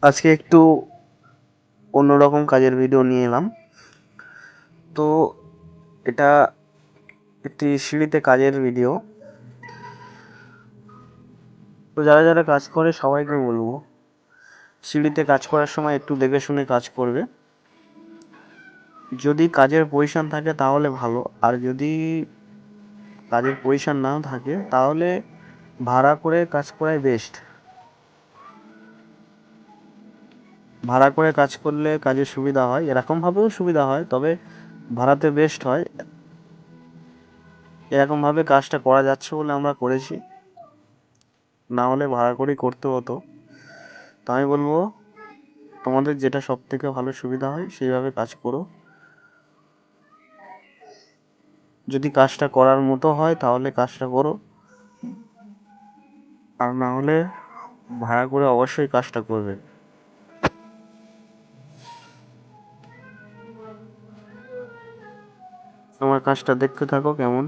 আজকে একটু অন্যরকম কাজের ভিডিও নিয়ে এলাম। তো এটা একটি সিঁড়িতে কাজের ভিডিও। তো যারা যারা কাজ করে সবাইকে বলবো, সিঁড়িতে কাজ করার সময় একটু দেখে শুনে কাজ করবে। যদি কাজের পজিশন থাকে তাহলে ভালো, আর যদি কাজের পজিশন নাও থাকে তাহলে ভাড়া করে কাজ করাই বেস্ট। ভাড়া করে কাজ করলে কাজের সুবিধা হয়, এরকমভাবেও সুবিধা হয়, তবে ভাড়াতে বেস্ট হয়। এরকমভাবে কাজটা করা যাচ্ছে বলে আমরা করেছি, না হলে ভাড়া করেই করতে হতো। তো আমি বলবো, তোমাদের যেটা সব থেকে ভালো সুবিধা হয় সেইভাবে কাজ করো। যদি কাজটা করার মতো হয় তাহলে কাজটা করো, আর না হলে ভাড়া করে অবশ্যই কাজটা করবে। আমার কাজটা দেখতে থাকো কেমন।